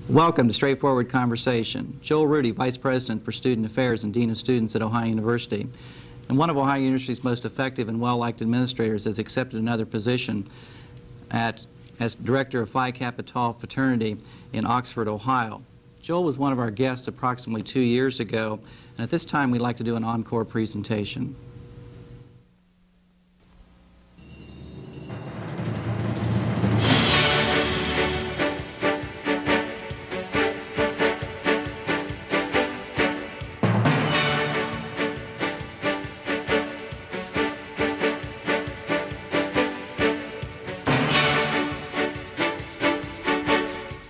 Welcome to Straightforward Conversation. Joel Rudy, Vice President for Student Affairs and Dean of Students at Ohio University, and one of Ohio University's most effective and well-liked administrators, has accepted another position as Director of Phi Kappa Tau Fraternity in Oxford, Ohio. Joel was one of our guests approximately 2 years ago, and at this time we'd like to do an encore presentation.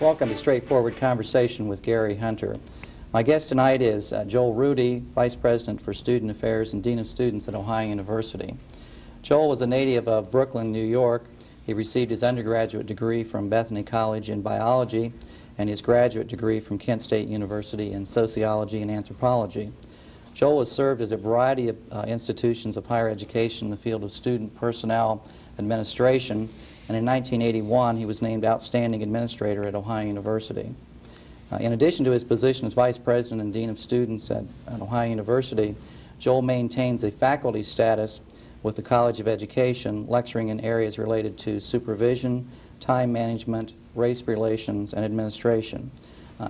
Welcome to Straightforward Conversation with Garry Hunter. My guest tonight is Joel Rudy, Vice President for Student Affairs and Dean of Students at Ohio University. Joel was a native of Brooklyn, New York. He received his undergraduate degree from Bethany College in biology and his graduate degree from Kent State University in sociology and anthropology. Joel has served as a variety of institutions of higher education in the field of student personnel administration, and in 1981 he was named Outstanding Administrator at Ohio University. In addition to his position as Vice President and Dean of Students at Ohio University, Joel maintains a faculty status with the College of Education, lecturing in areas related to supervision, time management, race relations, and administration.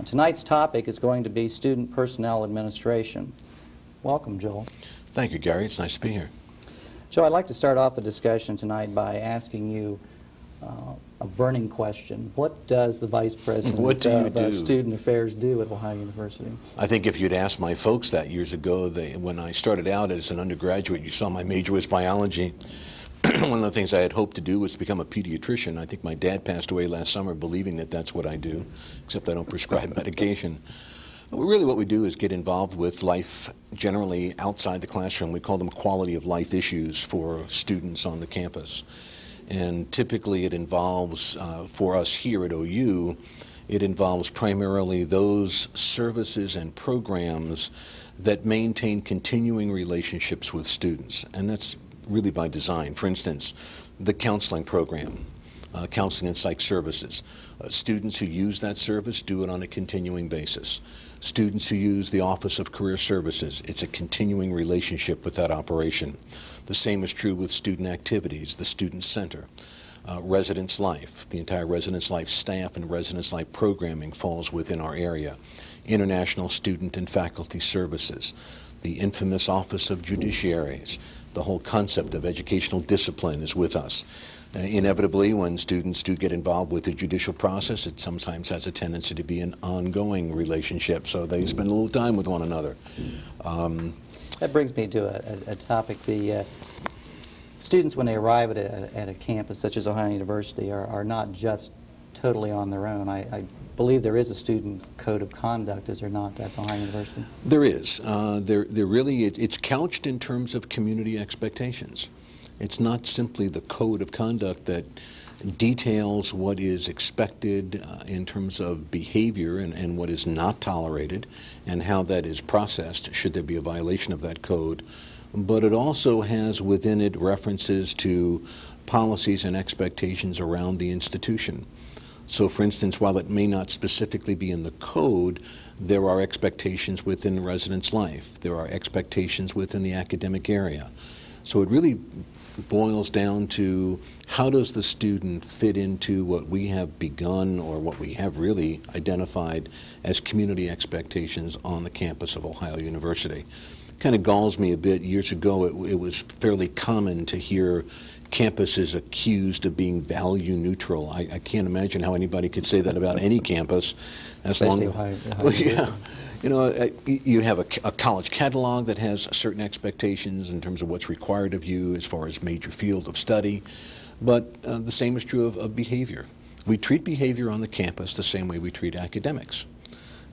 Tonight's topic is going to be student personnel administration. Welcome, Joel. Thank you, Gary. It's nice to be here. Joe, I'd like to start off the discussion tonight by asking you a burning question. What does the Vice President of Student Affairs do at Ohio University? I think if you'd asked my folks that years ago, when I started out as an undergraduate, you saw my major was biology. One of the things I had hoped to do was to become a pediatrician. I think my dad passed away last summer believing that that's what I do, except I don't prescribe medication. But really what we do is get involved with life generally outside the classroom. We call them quality of life issues for students on the campus. And typically it involves, for us here at OU, it involves primarily those services and programs that maintain continuing relationships with students. And that's really by design. For instance, the counseling program, counseling and psych services. Students who use that service do it on a continuing basis. Students who use the Office of Career Services, it's a continuing relationship with that operation. The same is true with student activities, the Student Center. Residence Life, the entire Residence Life staff and Residence Life programming falls within our area. International Student and Faculty Services, the infamous Office of Judiciaries, the whole concept of educational discipline is with us. Inevitably, when students do get involved with the judicial process, it sometimes has a tendency to be an ongoing relationship, so they spend a little time with one another. That brings me to a topic. The students, when they arrive at a campus such as Ohio University, are not just totally on their own. I believe there is a student code of conduct, is there not, at Ohio University? There is. It's couched in terms of community expectations. It's not simply the code of conduct that details what is expected in terms of behavior and what is not tolerated and how that is processed should there be a violation of that code, but it also has within it references to policies and expectations around the institution. So for instance, while it may not specifically be in the code, there are expectations within residence life. There are expectations within the academic area. So it really boils down to how does the student fit into what we have begun or what we have really identified as community expectations on the campus of Ohio University. Kind of galls me a bit. Years ago it was fairly common to hear campuses accused of being value neutral. I can't imagine how anybody could say that about any campus. Especially Ohio yeah. You know, you have a college catalog that has certain expectations in terms of what's required of you as far as major field of study, but the same is true of behavior. We treat behavior on the campus the same way we treat academics.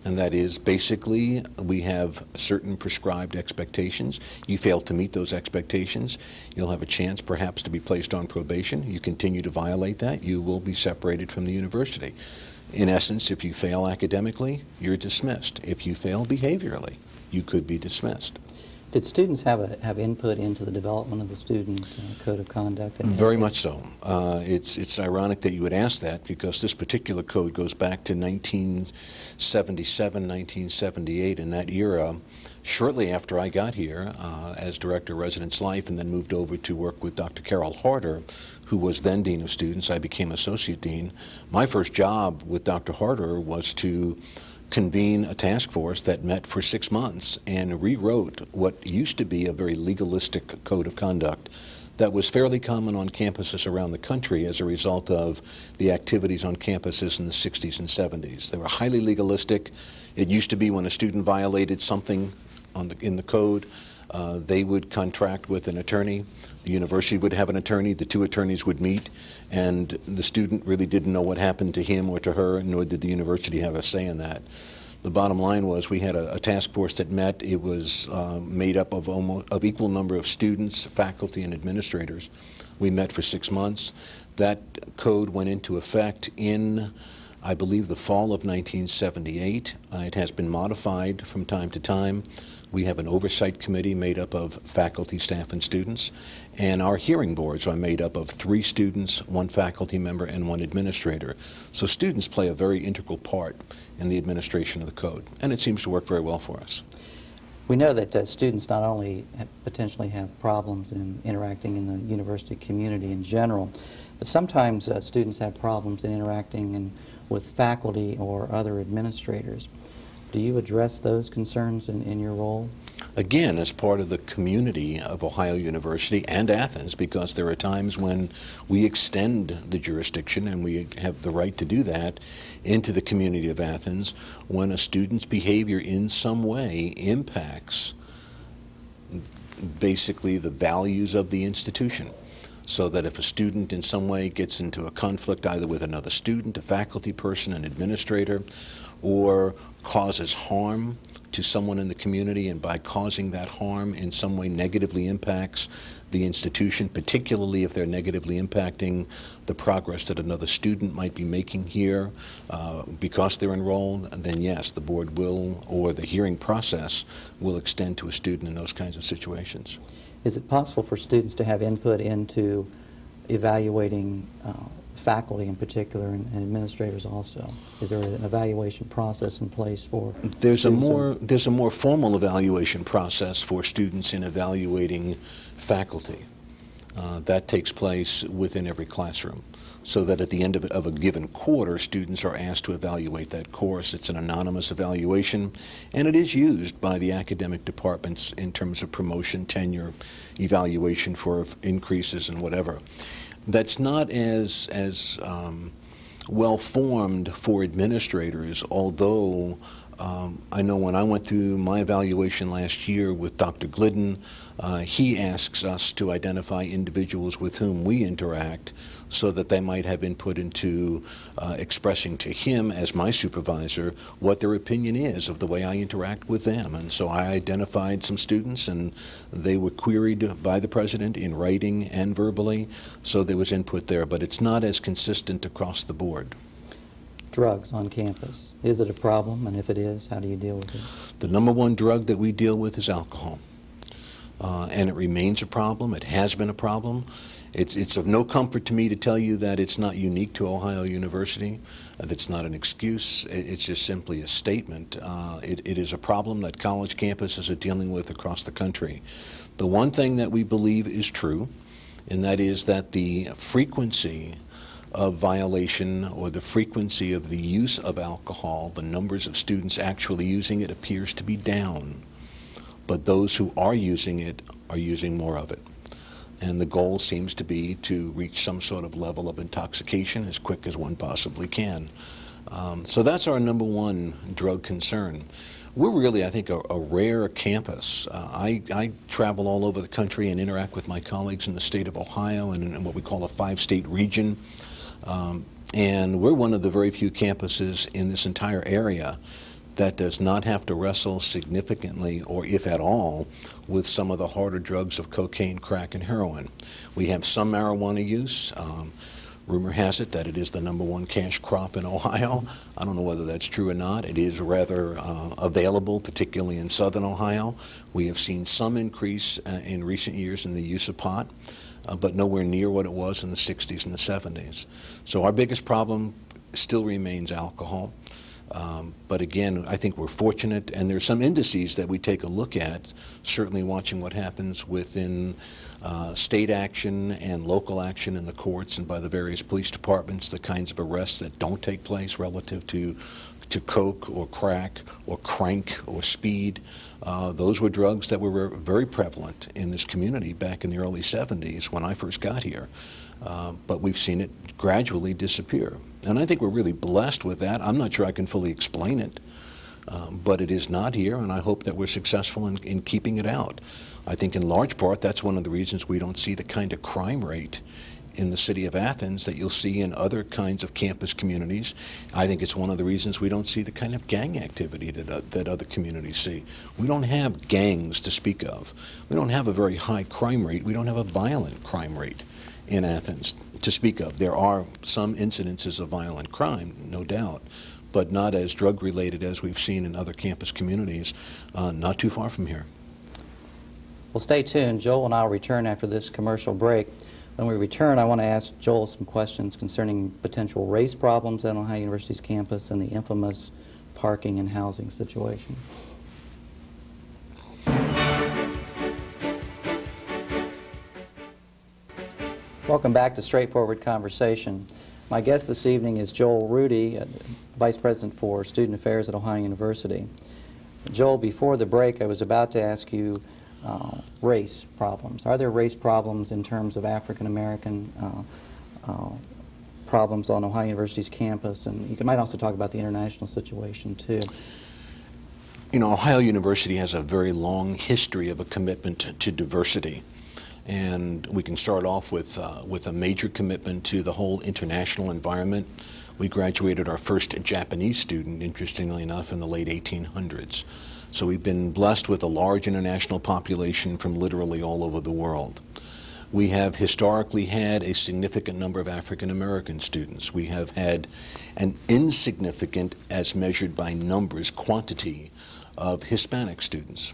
And that is basically we have certain prescribed expectations. You fail to meet those expectations, you'll have a chance perhaps to be placed on probation. You continue to violate that, you will be separated from the university. In essence, if you fail academically, you're dismissed. If you fail behaviorally, you could be dismissed. Did students have input into the development of the student code of conduct? And Very much so. It's ironic that you would ask that, because this particular code goes back to 1977, 1978, in that era. Shortly after I got here as Director of Residence Life and then moved over to work with Dr. Carol Harder, who was then Dean of Students, I became Associate Dean. My first job with Dr. Harder was to convene a task force that met for 6 months and rewrote what used to be a very legalistic code of conduct that was fairly common on campuses around the country as a result of the activities on campuses in the 60s and 70s. They were highly legalistic. It used to be when a student violated something in the code, they would contract with an attorney. The university would have an attorney. The two attorneys would meet, and the student really didn't know what happened to him or to her, nor did the university have a say in that. The bottom line was we had a task force that met. It was made up of equal number of students, faculty, and administrators. We met for 6 months. That code went into effect in, I believe, the fall of 1978. It has been modified from time to time. We have an oversight committee made up of faculty, staff, and students, and our hearing boards are made up of 3 students, 1 faculty member, and 1 administrator. So students play a very integral part in the administration of the code, and it seems to work very well for us. We know that students not only potentially have problems in interacting in the university community in general, but sometimes students have problems in interacting with faculty or other administrators. Do you address those concerns in your role? Again, as part of the community of Ohio University and Athens, because there are times when we extend the jurisdiction, and we have the right to do that, into the community of Athens when a student's behavior in some way impacts basically the values of the institution. So that if a student in some way gets into a conflict either with another student, a faculty person, an administrator, or causes harm to someone in the community, and by causing that harm in some way negatively impacts the institution, particularly if they're negatively impacting the progress that another student might be making here because they're enrolled, then yes, the board will, or the hearing process will extend to a student in those kinds of situations. Is it possible for students to have input into evaluating faculty in particular and administrators also? Is there an evaluation process in place for There's a more formal evaluation process for students in evaluating faculty. That takes place within every classroom, so that at the end of a given quarter, students are asked to evaluate that course. It's an anonymous evaluation, and it is used by the academic departments in terms of promotion, tenure, evaluation for increases and whatever. That's not as well formed for administrators, although I know when I went through my evaluation last year with Dr. Glidden, he asks us to identify individuals with whom we interact so that they might have input into expressing to him as my supervisor what their opinion is of the way I interact with them. And so I identified some students, and they were queried by the president in writing and verbally, so there was input there, but it's not as consistent across the board. Drugs on campus. Is it a problem? And if it is, how do you deal with it? The #1 drug that we deal with is alcohol. And it remains a problem. It has been a problem. It's of no comfort to me to tell you that it's not unique to Ohio University. That's not an excuse. It's just simply a statement. It is a problem that college campuses are dealing with across the country. The one thing that we believe is true, and that is that the frequency of violation or the frequency of the use of alcohol, the numbers of students actually using it, appears to be down. But those who are using it are using more of it. And the goal seems to be to reach some sort of level of intoxication as quick as one possibly can. So that's our #1 drug concern. We're really, I think, a rare campus. I travel all over the country and interact with my colleagues in the state of Ohio and in what we call a 5-state region. And we're one of the very few campuses in this entire area that does not have to wrestle significantly, or if at all, with some of the harder drugs of cocaine, crack, and heroin. We have some marijuana use, Rumor has it that it is the #1 cash crop in Ohio. I don't know whether that's true or not. It is rather available, particularly in southern Ohio. We have seen some increase in recent years in the use of pot, but nowhere near what it was in the 60s and the 70s. So our biggest problem still remains alcohol. But again, I think we're fortunate, and there's some indices that we take a look at, certainly watching what happens within state action and local action in the courts and by the various police departments, the kinds of arrests that don't take place relative to coke or crack or crank or speed. Those were drugs that were very prevalent in this community back in the early 70s when I first got here. But we've seen it gradually disappear. And I think we're really blessed with that. I'm not sure I can fully explain it, but it is not here, and I hope that we're successful in keeping it out. I think in large part that's one of the reasons we don't see the kind of crime rate in the city of Athens that you'll see in other kinds of campus communities. I think it's one of the reasons we don't see the kind of gang activity that other communities see. We don't have gangs to speak of. We don't have a very high crime rate. We don't have a violent crime rate in Athens to speak of. There are some incidences of violent crime, no doubt, but not as drug-related as we've seen in other campus communities, not too far from here. Well, stay tuned. Joel and I will return after this commercial break. When we return, I want to ask Joel some questions concerning potential race problems at Ohio University's campus and the infamous parking and housing situation. Welcome back to Straightforward Conversation. My guest this evening is Joel Rudy, Vice President for Student Affairs at Ohio University. Joel, before the break, I was about to ask you race problems. Are there race problems in terms of African American problems on Ohio University's campus? And you might also talk about the international situation too. You know, Ohio University has a very long history of a commitment to diversity. And we can start off with a major commitment to the whole international environment. We graduated our first Japanese student, interestingly enough, in the late 1800s. So we've been blessed with a large international population from literally all over the world. We have historically had a significant number of African American students. We have had an insignificant, as measured by numbers, quantity of Hispanic students.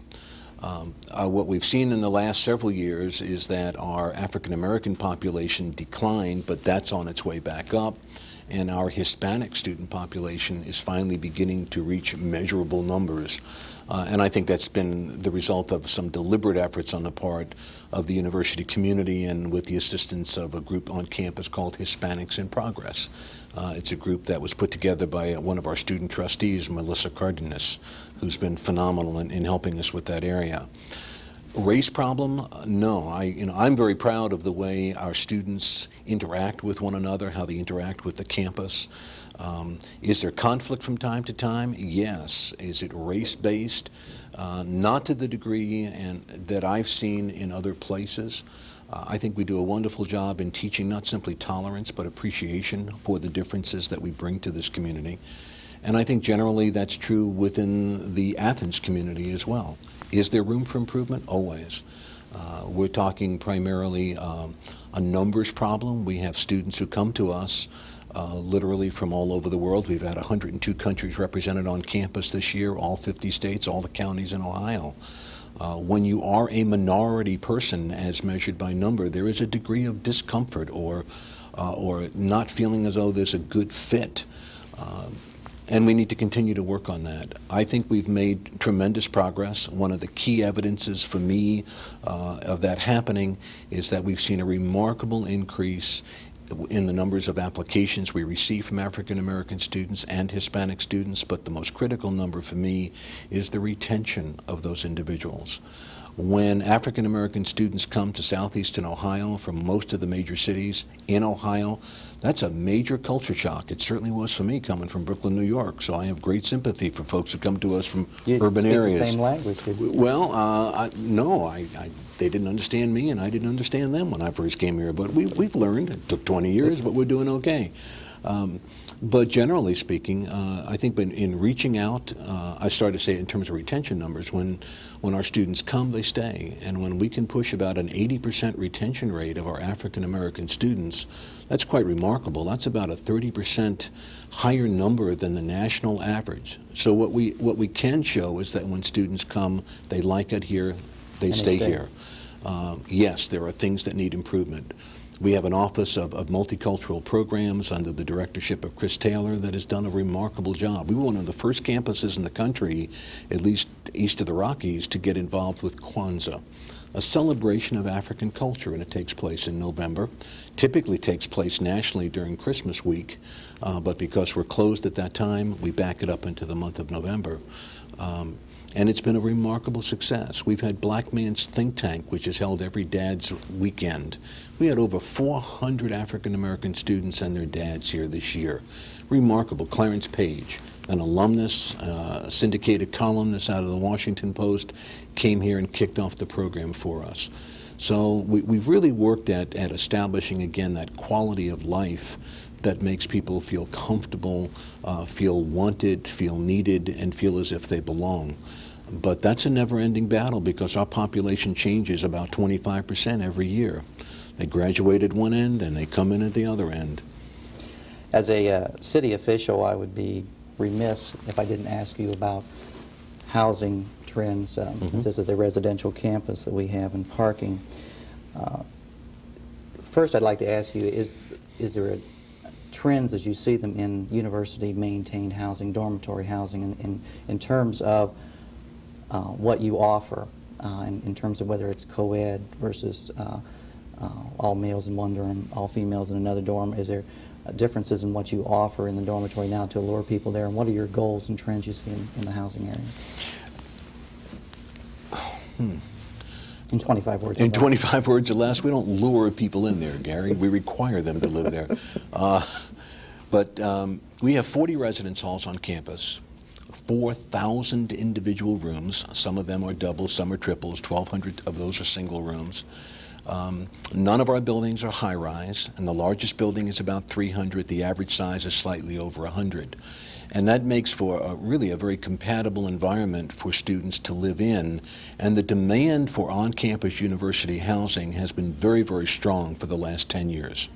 What we've seen in the last several years is that our African American population declined, but that's on its way back up. And our Hispanic student population is finally beginning to reach measurable numbers. And I think that's been the result of some deliberate efforts on the part of the university community and with the assistance of a group on campus called Hispanics in Progress. It's a group that was put together by one of our student trustees, Melissa Cardenas, who's been phenomenal in helping us with that area. Race problem? No. I'm very proud of the way our students interact with one another, how they interact with the campus. Is there conflict from time to time? Yes. Is it race-based? Not to the degree that I've seen in other places. I think we do a wonderful job in teaching not simply tolerance, but appreciation for the differences that we bring to this community. And I think generally that's true within the Athens community as well. Is there room for improvement? Always. We're talking primarily a numbers problem. We have students who come to us literally from all over the world. We've had 102 countries represented on campus this year, all 50 states, all the counties in Ohio. When you are a minority person, as measured by number, there is a degree of discomfort or not feeling as though there's a good fit. And we need to continue to work on that. I think we've made tremendous progress. One of the key evidences for me of that happening is that we've seen a remarkable increase in the numbers of applications we receive from African American students and Hispanic students, but the most critical number for me is the retention of those individuals. When African American students come to southeastern Ohio from most of the major cities in Ohio, that's a major culture shock. It certainly was for me coming from Brooklyn, New York, so I have great sympathy for folks who come to us from urban areas. You speak the same language, did you? Well, no, they didn't understand me and I didn't understand them when I first came here, but we've learned. It took 20 years, but we're doing okay. But generally speaking, I think in reaching out, I started to say in terms of retention numbers, when our students come, they stay. And when we can push about an 80% retention rate of our African American students, that's quite remarkable. That's about a 30% higher number than the national average. So what we can show is that when students come, they like it here, they stay here. Yes, there are things that need improvement. We have an Office of Multicultural Programs under the directorship of Chris Taylor that has done a remarkable job. We were one of the first campuses in the country, at least east of the Rockies, to get involved with Kwanzaa, a celebration of African culture, and it takes place in November. Typically takes place nationally during Christmas week, but because we're closed at that time, we back it up into the month of November. And it's been a remarkable success. We've had Black Man's Think Tank, which is held every Dad's Weekend. We had over 400 African American students and their dads here this year. Remarkable. Clarence Page, an alumnus, syndicated columnist out of the Washington Post, came here and kicked off the program for us. So we've really worked at establishing, again, that quality of life that makes people feel comfortable, feel wanted, feel needed, and feel as if they belong. But that's a never-ending battle because our population changes about 25% every year. They graduate at one end and they come in at the other end. As a city official, I would be remiss if I didn't ask you about housing trends, since this is a residential campus that we have, in parking. First, I'd like to ask you, is there trends as you see them in university-maintained housing, dormitory housing, in terms of what you offer, in terms of whether it's co-ed versus all males in one dorm, all females in another dorm? Is there differences in what you offer in the dormitory now to allure people there, and what are your goals and trends you see in the housing area? In 25 words. In 25 words or less, we don't lure people in there, Gary. We require them to live there. But we have 40 residence halls on campus, 4,000 individual rooms. Some of them are doubles, some are triples. 1,200 of those are single rooms. None of our buildings are high-rise, and the largest building is about 300. The average size is slightly over 100. And that makes for really a very compatible environment for students to live in. And the demand for on-campus university housing has been very, very strong for the last 10 years.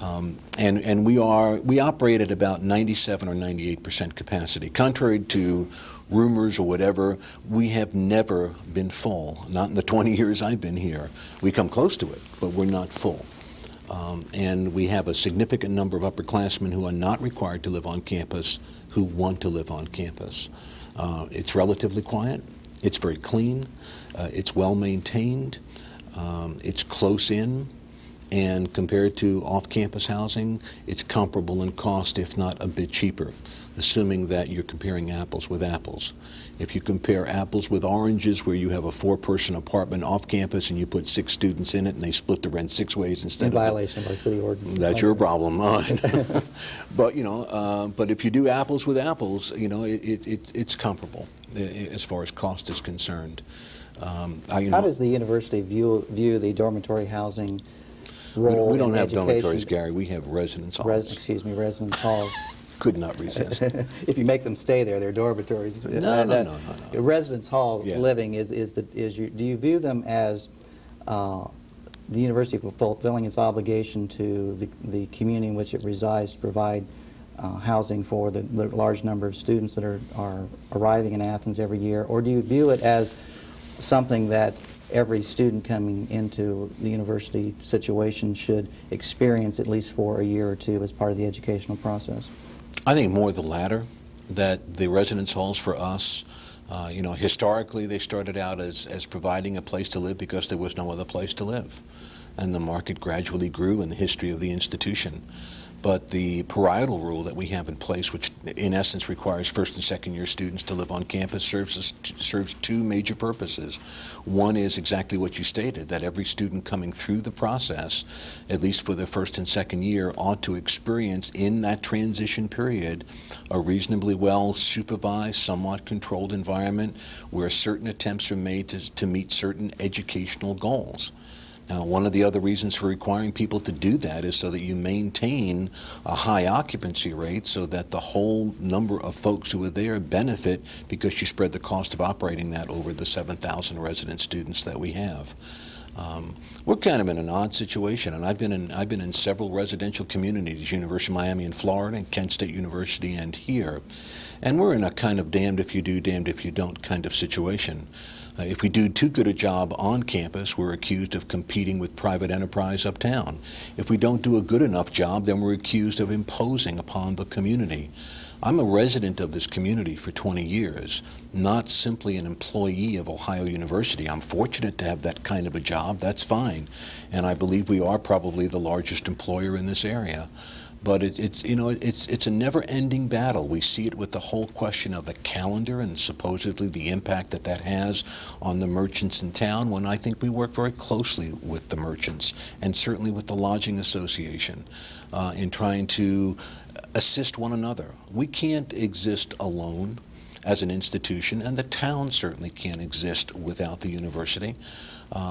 And we operate at about 97 or 98% capacity. Contrary to rumors or whatever, we have never been full. Not in the 20 years I've been here. We come close to it, but we're not full. And we have a significant number of upperclassmen who are not required to live on campus who want to live on campus. It's relatively quiet. It's very clean. It's well maintained. It's close in. And compared to off-campus housing, it's comparable in cost, if not a bit cheaper, assuming that you're comparing apples with apples. If you compare apples with oranges, where you have a 4-person apartment off campus and you put 6 students in it and they split the rent 6 ways instead of... In violation of our city ordinance. That's your problem. But, you know, but if you do apples with apples, you know, it's comparable as far as cost is concerned. How does the university view the dormitory housing role? We don't have education? dormitories, Gary. We have residence halls. Residence halls. Could not resist. If you make them stay there, they're dormitories. No. Residence hall Yeah. living do you view them as the university fulfilling its obligation to the community in which it resides to provide housing for the large number of students that are arriving in Athens every year, or do you view it as something that every student coming into the university situation should experience at least for a year or two as part of the educational process? I think more the latter, that the residence halls for us, you know, historically they started out as providing a place to live because there was no other place to live. And the market gradually grew in the history of the institution. But the parietal rule that we have in place, which in essence requires first and second year students to live on campus, serves 2 major purposes. One is exactly what you stated, that every student coming through the process, at least for the first and second year, ought to experience in that transition period a reasonably well supervised, somewhat controlled environment where certain attempts are made to meet certain educational goals. One of the other reasons for requiring people to do that is so that you maintain a high occupancy rate so that the whole number of folks who are there benefit, because you spread the cost of operating that over the 7,000 resident students that we have. We're kind of in an odd situation, and I've been in several residential communities, University of Miami in Florida, and Kent State University, and here, and we're in a kind of damned if you do, damned if you don't kind of situation. If we do too good a job on campus, we're accused of competing with private enterprise uptown. If we don't do a good enough job, then we're accused of imposing upon the community. I'm a resident of this community for 20 years, not simply an employee of Ohio University. I'm fortunate to have that kind of a job. That's fine. And I believe we are probably the largest employer in this area. But it's a never-ending battle. We see it with the whole question of the calendar and supposedly the impact that that has on the merchants in town, when I think we work very closely with the merchants and certainly with the Lodging Association in trying to assist one another. We can't exist alone as an institution, and the town certainly can't exist without the university.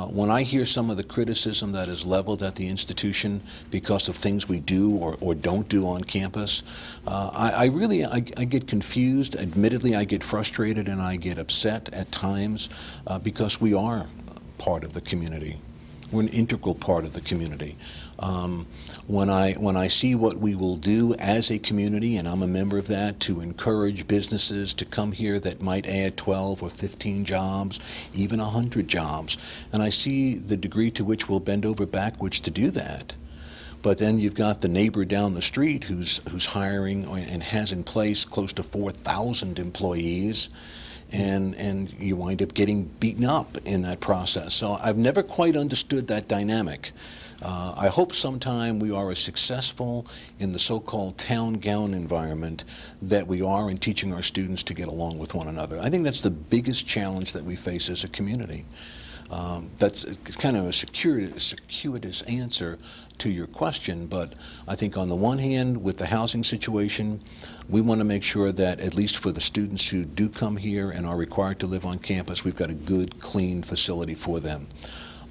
When I hear some of the criticism that is leveled at the institution because of things we do or don't do on campus, I get confused. Admittedly, I get frustrated and I get upset at times because we are part of the community. We're an integral part of the community. When I see what we will do as a community, and I'm a member of that, to encourage businesses to come here that might add 12 or 15 jobs, even 100 jobs, and I see the degree to which we'll bend over backwards to do that. But then you've got the neighbor down the street who's hiring and has in place close to 4,000 employees. And you wind up getting beaten up in that process. So I've never quite understood that dynamic. I hope sometime we are as successful in the so-called town gown environment that we are in teaching our students to get along with one another. I think that's the biggest challenge that we face as a community. It's kind of a circuitous answer to your question, but I think on the one hand, with the housing situation, we want to make sure that at least for the students who do come here and are required to live on campus, we've got a good, clean facility for them.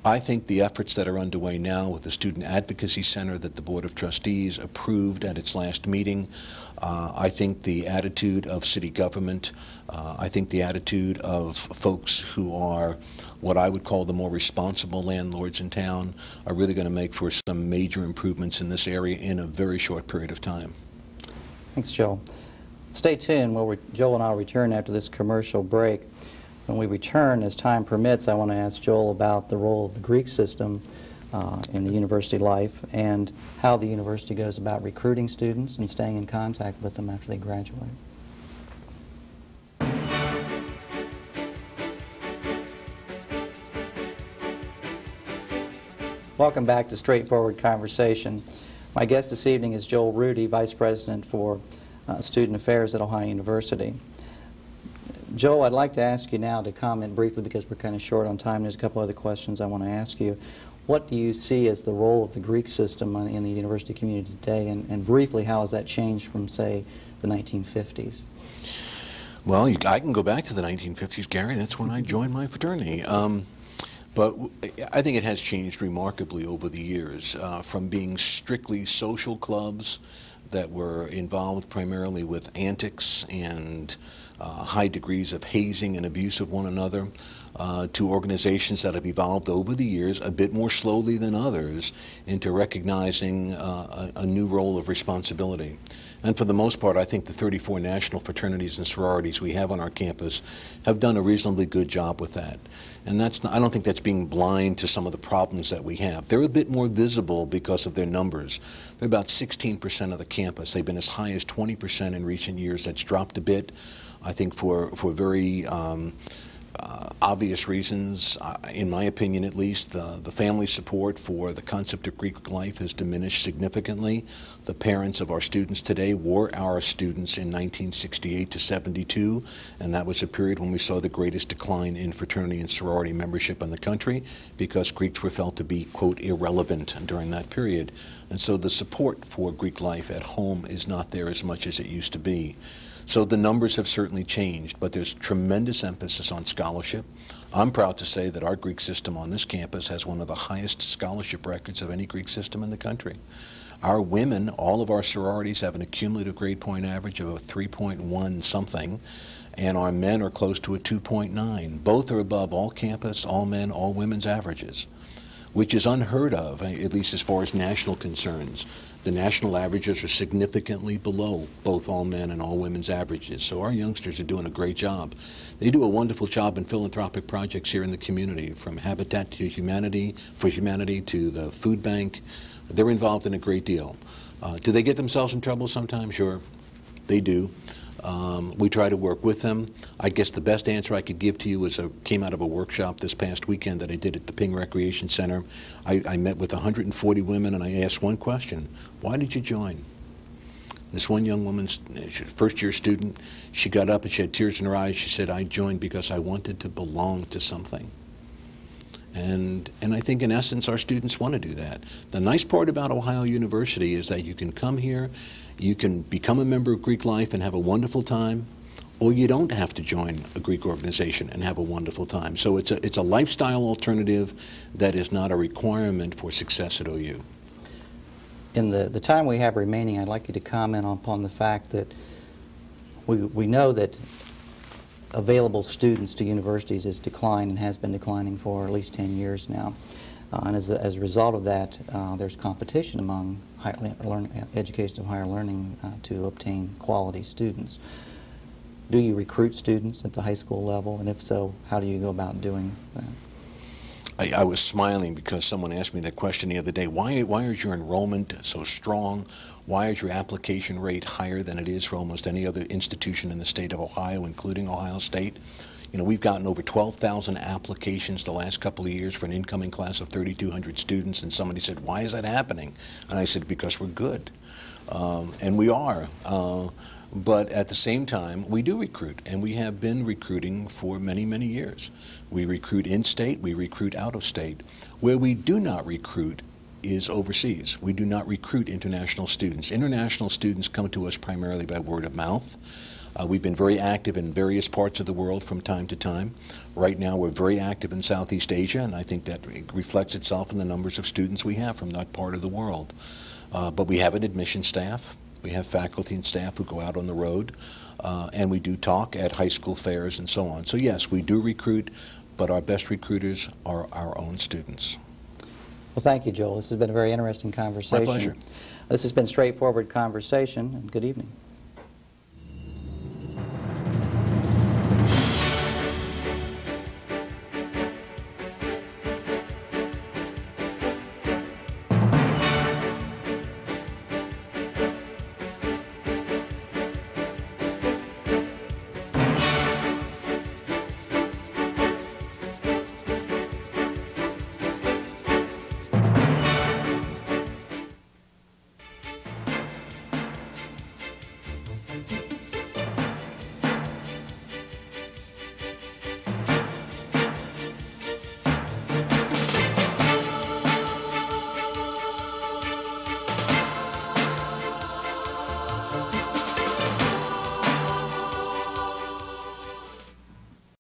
I think the efforts that are underway now with the Student Advocacy Center that the Board of Trustees approved at its last meeting, I think the attitude of city government, I think the attitude of folks who are what I would call the more responsible landlords in town are really going to make for some major improvements in this area in a very short period of time. Thanks, Joel. Stay tuned. Joel and I will return after this commercial break. When we return, as time permits, I want to ask Joel about the role of the Greek system in the university life and how the university goes about recruiting students and staying in contact with them after they graduate. Welcome back to Straightforward Conversation. My guest this evening is Joel Rudy, Vice President for Student Affairs at Ohio University. Joel, I'd like to ask you now to comment briefly, because we're kind of short on time. There's a couple other questions I want to ask you. What do you see as the role of the Greek system in the university community today, and briefly, how has that changed from, say, the 1950s? Well, I can go back to the 1950s, Gary. That's when I joined my fraternity. But I think it has changed remarkably over the years, from being strictly social clubs that were involved primarily with antics and high degrees of hazing and abuse of one another, to organizations that have evolved over the years, a bit more slowly than others, into recognizing a new role of responsibility. And for the most part, I think the 34 national fraternities and sororities we have on our campus have done a reasonably good job with that. And I don't think that's being blind to some of the problems that we have. They're a bit more visible because of their numbers. They're about 16% of the campus. They've been as high as 20% in recent years. That's dropped a bit, I think, for very obvious reasons. In my opinion, at least, the family support for the concept of Greek life has diminished significantly. The parents of our students today were our students in 1968 to 72, and that was a period when we saw the greatest decline in fraternity and sorority membership in the country, because Greeks were felt to be, quote, irrelevant during that period. And so the support for Greek life at home is not there as much as it used to be. So the numbers have certainly changed, but there's tremendous emphasis on scholarship. I'm proud to say that our Greek system on this campus has one of the highest scholarship records of any Greek system in the country. Our women, all of our sororities have an accumulative grade point average of a 3.1 something, and our men are close to a 2.9. Both are above all campus, all men, all women's averages, which is unheard of, at least as far as national concerns. The national averages are significantly below both all men and all women's averages. So our youngsters are doing a great job. They do a wonderful job in philanthropic projects here in the community, from Habitat to Humanity, for Humanity to the food bank. They're involved in a great deal. Do they get themselves in trouble sometimes? Sure, they do. We try to work with them. I guess the best answer I could give to you came out of a workshop this past weekend that I did at the Ping Recreation Center. I met with 140 women and I asked one question: why did you join? This one young woman, first-year student, she got up and she had tears in her eyes. She said, I joined because I wanted to belong to something. And I think in essence our students want to do that. The nice part about Ohio University is that you can come here, you can become a member of Greek life and have a wonderful time, or you don't have to join a Greek organization and have a wonderful time. So it's a lifestyle alternative that is not a requirement for success at OU. In the time we have remaining, I'd like you to comment upon the fact that we know that available students to universities is declined and has been declining for at least 10 years now. And as a result of that, there's competition among education of higher learning to obtain quality students. Do you recruit students at the high school level? And if so, how do you go about doing that? I was smiling because someone asked me that question the other day. Why is your enrollment so strong? Why is your application rate higher than it is for almost any other institution in the state of Ohio, including Ohio State? You know, we've gotten over 12,000 applications the last couple of years for an incoming class of 3,200 students, and somebody said, why is that happening? And I said, because we're good. And we are. But at the same time, we do recruit, and we have been recruiting for many, many years. We recruit in-state, we recruit out-of-state. Where we do not recruit is overseas. We do not recruit international students. International students come to us primarily by word of mouth. We've been very active in various parts of the world from time to time. Right now we're very active in Southeast Asia, and I think that reflects itself in the numbers of students we have from that part of the world. But we have an admission staff. We have faculty and staff who go out on the road, and we do talk at high school fairs and so on. So yes, we do recruit, but our best recruiters are our own students. Well, thank you, Joel. This has been a very interesting conversation. My pleasure. This has been Straightforward Conversation, and good evening.